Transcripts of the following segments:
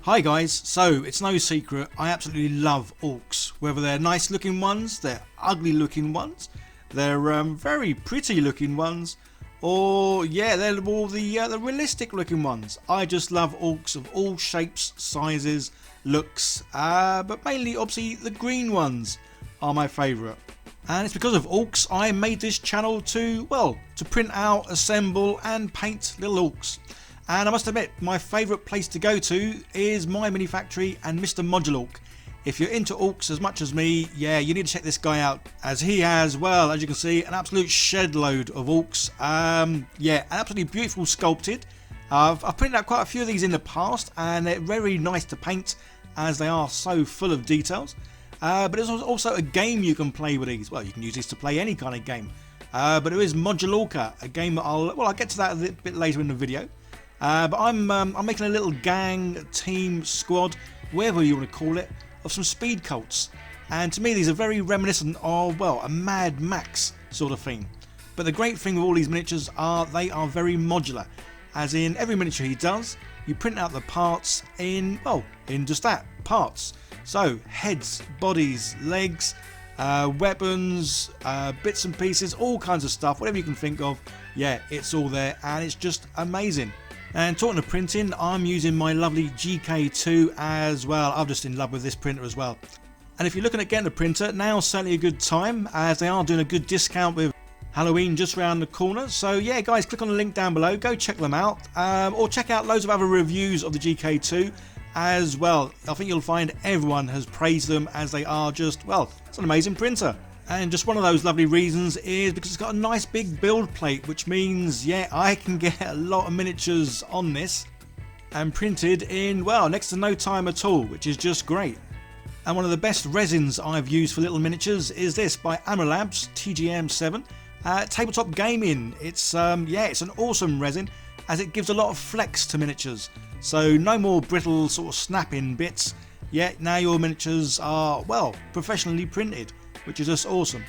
Hi guys, so it's no secret I absolutely love orcs, whether they're nice looking ones, they're ugly looking ones, they're very pretty looking ones, or yeah, they're more the realistic looking ones. I just love orcs of all shapes, sizes, looks, but mainly obviously the green ones are my favourite. And it's because of orcs I made this channel to print out, assemble and paint little orcs. And I must admit, my favourite place to go to is my mini factory and Mr. Modulorka. If you're into orcs as much as me, yeah, you need to check this guy out, as he has, well, as you can see, an absolute shed load of orcs. Yeah, absolutely beautiful sculpted. I've printed out quite a few of these in the past, and they're very nice to paint, as they are so full of details. But there's also a game you can play with these. Well, you can use this to play any kind of game. But there is Modulorka, a game that I'll get to that a bit later in the video. But I'm making a little gang, team, squad, whatever you want to call it, of some speed cults. And to me these are very reminiscent of, well, a Mad Max sort of thing. But the great thing with all these miniatures are they are very modular. As in every miniature he does, you print out the parts in just that, parts. So heads, bodies, legs, weapons, bits and pieces, all kinds of stuff, whatever you can think of, yeah, it's all there and it's just amazing. And talking of printing, I'm using my lovely GK2 as well. I'm just in love with this printer as well. And if you're looking at getting a printer, now's certainly a good time, as they are doing a good discount with Halloween just around the corner. So yeah guys, click on the link down below, go check them out, or check out loads of other reviews of the GK2 as well. I think you'll find everyone has praised them, as they are just, well, it's an amazing printer. And just one of those lovely reasons is because it's got a nice big build plate, which means, yeah, I can get a lot of miniatures on this and printed in, well, next to no time at all, which is just great. And one of the best resins I've used for little miniatures is this by Labs TGM7 Tabletop Gaming. It's it's an awesome resin, as it gives a lot of flex to miniatures. So no more brittle sort of snapping bits. Yeah, now your miniatures are, well, professionally printed, which is just awesome.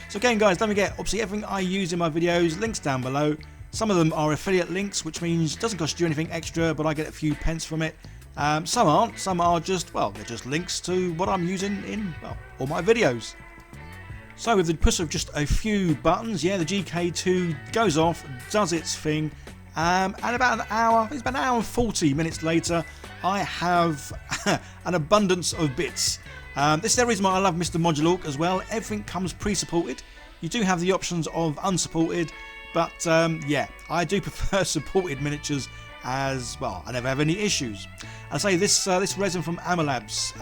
So again guys, don't forget, obviously everything I use in my videos, links down below. Some of them are affiliate links, which means it doesn't cost you anything extra, but I get a few pence from it. Some aren't, some are just, well, they're just links to what I'm using in, well, all my videos. So with the push of just a few buttons, yeah, the GK2 goes off, does its thing, and about an hour, it's about an hour and 40 minutes later, I have an abundance of bits. This is the reason why I love Mr. Modulorka as well. Everything comes pre-supported. You do have the options of unsupported, but yeah, I do prefer supported miniatures, as well, I never have any issues. I say this resin from Labs,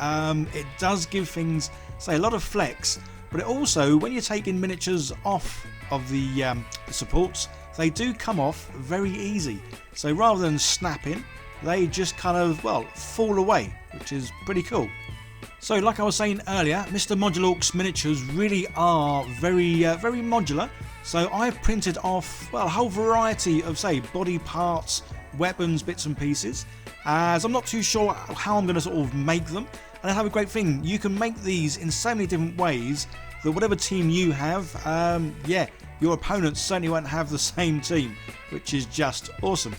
it does give things, say, a lot of flex, but it also, when you're taking miniatures off of the supports, they do come off very easy. So rather than snapping, they just kind of, well, fall away, which is pretty cool. So like I was saying earlier, Mr. Modulorka's miniatures really are very modular. So I've printed off, well, a whole variety of, say, body parts, weapons, bits and pieces, as I'm not too sure how I'm going to sort of make them. And I have a great thing, you can make these in so many different ways that whatever team you have, yeah, your opponents certainly won't have the same team, which is just awesome.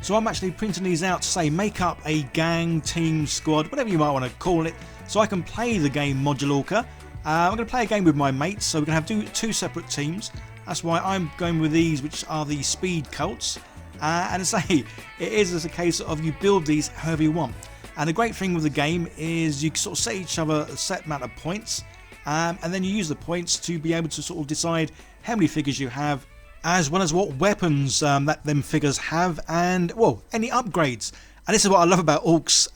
So I'm actually printing these out to, say, make up a gang, team, squad, whatever you might want to call it, so I can play the game Modulorka. I'm going to play a game with my mates, so we're going to have two separate teams. That's why I'm going with these, which are the speed cults. And to say, it is as a case of you build these however you want. And the great thing with the game is you sort of set each other a set amount of points, and then you use the points to be able to sort of decide how many figures you have, as well as what weapons that them figures have, and, well, any upgrades. And this is what I love about orcs.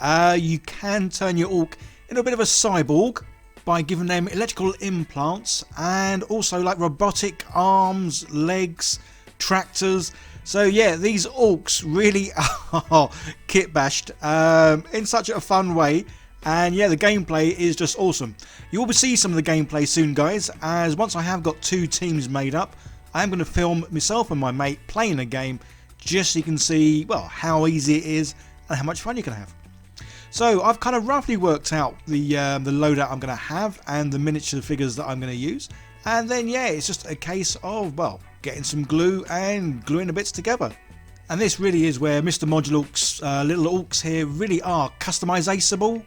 You can turn your orc into a bit of a cyborg by giving them electrical implants, and also like robotic arms, legs, tractors. So yeah, these orcs really are kit bashed in such a fun way. And yeah, the gameplay is just awesome. You will see some of the gameplay soon guys, as once I have got two teams made up, I am going to film myself and my mate playing a game, just so you can see, well, how easy it is and how much fun you can have. So I've kind of roughly worked out the loadout I'm going to have and the miniature figures that I'm going to use. And then yeah, it's just a case of, well, getting some glue and gluing the bits together. And this really is where Mr. Modulorka's little orcs here really are customizable.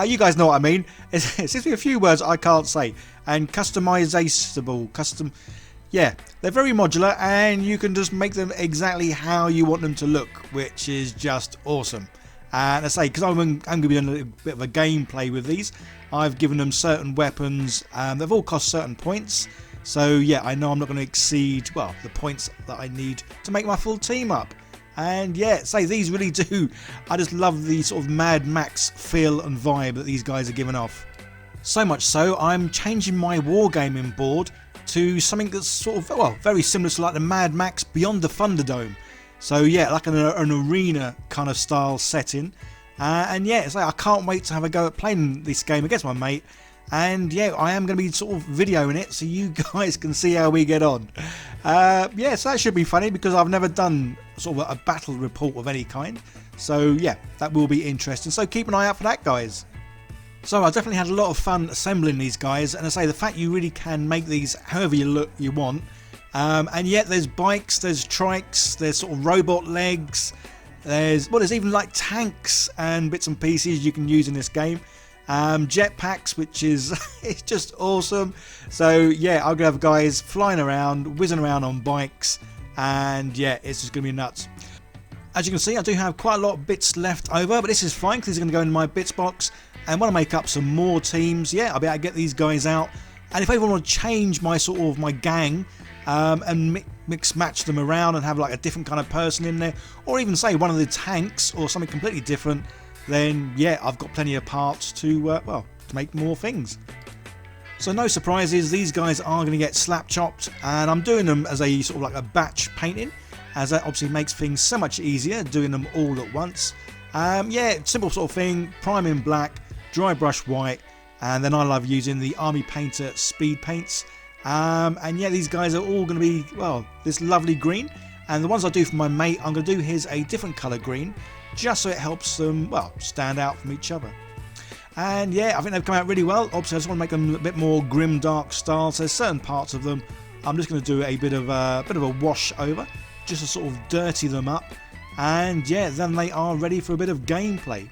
You guys know what I mean. It seems to be a few words I can't say. And customizable, yeah, they're very modular, and you can just make them exactly how you want them to look, which is just awesome. And I say, because I'm going to be doing a little bit of a gameplay with these, I've given them certain weapons. They've all cost certain points. So yeah, I know I'm not going to exceed, well, the points that I need to make my full team up. And yeah, say these really do. I just love the sort of Mad Max feel and vibe that these guys are giving off. So much so, I'm changing my Wargaming board to something that's sort of, well, very similar to like the Mad Max Beyond the Thunderdome. So yeah, like an arena kind of style setting. And yeah, it's like I can't wait to have a go at playing this game against my mate. And yeah, I am going to be sort of videoing it so you guys can see how we get on. Yeah, so that should be funny because I've never done sort of a battle report of any kind. So yeah, that will be interesting. So keep an eye out for that, guys. So I definitely had a lot of fun assembling these guys, and I say the fact you really can make these however you want. And yet there's bikes, there's trikes, there's sort of robot legs, there's even like tanks and bits and pieces you can use in this game. Jetpacks, which is it's just awesome. So yeah, I'm gonna have guys flying around, whizzing around on bikes, and yeah, it's just gonna be nuts. As you can see, I do have quite a lot of bits left over, but this is fine because these are gonna go in my bits box. And when I make up some more teams, yeah, I'll be able to get these guys out. And if I even want to change my sort of my gang and mix match them around and have like a different kind of person in there, or even say one of the tanks or something completely different, then yeah, I've got plenty of parts to well, to make more things. So no surprises, these guys are going to get slap chopped, and I'm doing them as a sort of like a batch painting, as that obviously makes things so much easier doing them all at once. Yeah, simple sort of thing, prime in black, dry brush white, and then I love using the Army Painter speed paints. And yeah, these guys are all going to be, well, this lovely green, and the ones I do for my mate, I'm going to do his a different colour green, just so it helps them, well, stand out from each other. And yeah, I think they've come out really well. Obviously I just want to make them a bit more grim dark style, so there's certain parts of them I'm just going to do a bit of a wash over, just to sort of dirty them up, and yeah, then they are ready for a bit of gameplay.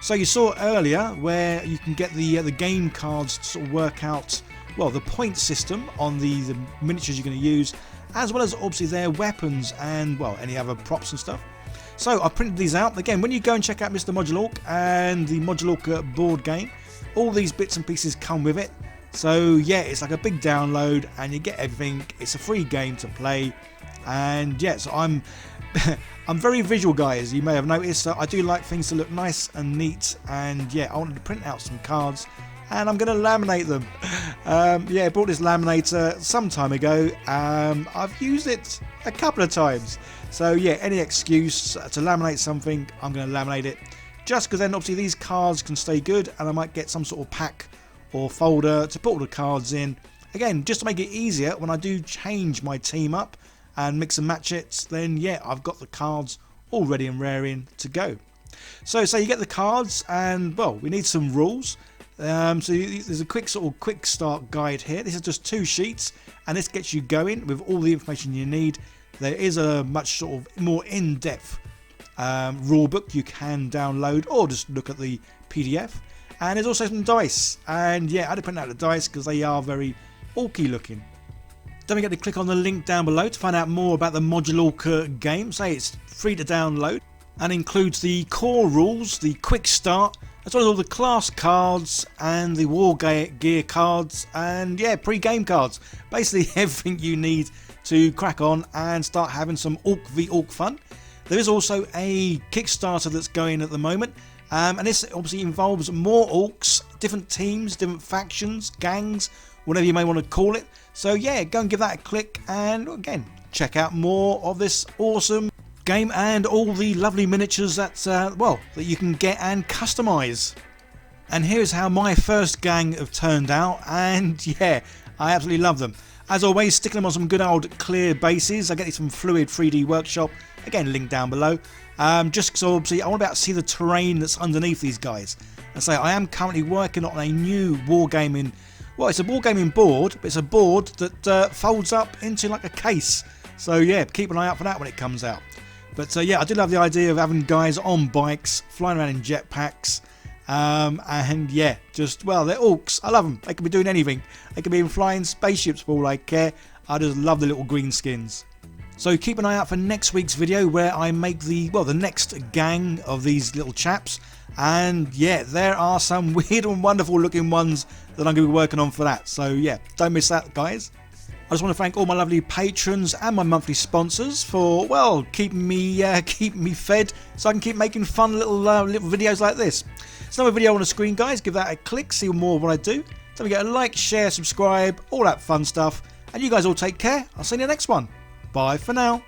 So you saw earlier where you can get the game cards to sort of work out, well, the point system on the miniatures you're going to use, as well as obviously their weapons and, well, any other props and stuff. So I printed these out. Again, when you go and check out Mr. Modulorka and the Modulorka board game, all these bits and pieces come with it. So yeah, it's like a big download and you get everything. It's a free game to play. And yeah, so I'm very visual, guys. You may have noticed that I do like things to look nice and neat. And yeah, I wanted to print out some cards, and I'm going to laminate them. Yeah, I bought this laminator some time ago. I've used it a couple of times. So yeah, any excuse to laminate something, I'm going to laminate it. Just because then obviously these cards can stay good, and I might get some sort of pack or folder to put all the cards in. Again, just to make it easier when I do change my team up and mix and match it, then yeah, I've got the cards all ready and raring to go. So you get the cards, and well, we need some rules. So there's a quick start guide here. This is just 2 sheets, and this gets you going with all the information you need. There is a much sort of more in-depth rule book you can download, or just look at the PDF. And there's also some dice, and yeah, I had to print out the dice because they are very orky looking. Don't forget to click on the link down below to find out more about the Modulorka game. Say it's free to download and includes the core rules, the quick start, as well as all the class cards and the war gear cards, and yeah, pre-game cards. Basically everything you need to crack on and start having some Orc v Orc fun. There is also a Kickstarter that's going at the moment, and this obviously involves more orcs, different teams, different factions, gangs, whatever you may want to call it. So yeah, go and give that a click, and again, check out more of this awesome game and all the lovely miniatures that that you can get and customize. And here's how my first gang have turned out, and yeah, I absolutely love them. As always, sticking them on some good old clear bases. I get these from Fluid 3D Workshop, again link down below. Just so obviously I want to be able to see the terrain that's underneath these guys. And so I am currently working on a new Wargaming well, it's a Wargaming board, but it's a board that folds up into like a case. So yeah, keep an eye out for that when it comes out. But yeah, I do love the idea of having guys on bikes, flying around in jetpacks. And yeah, just, well, they're orcs. I love them. They can be doing anything. They can be in flying spaceships for all I care. I just love the little green skins. So keep an eye out for next week's video where I make the next gang of these little chaps. And yeah, there are some weird and wonderful looking ones that I'm going to be working on for that. So yeah, don't miss that, guys. I just want to thank all my lovely patrons and my monthly sponsors for, well, keeping me fed so I can keep making fun little videos like this. It's another video on the screen, guys. Give that a click, see more of what I do. Don't forget to like, share, subscribe, all that fun stuff. And you guys all take care. I'll see you in the next one. Bye for now.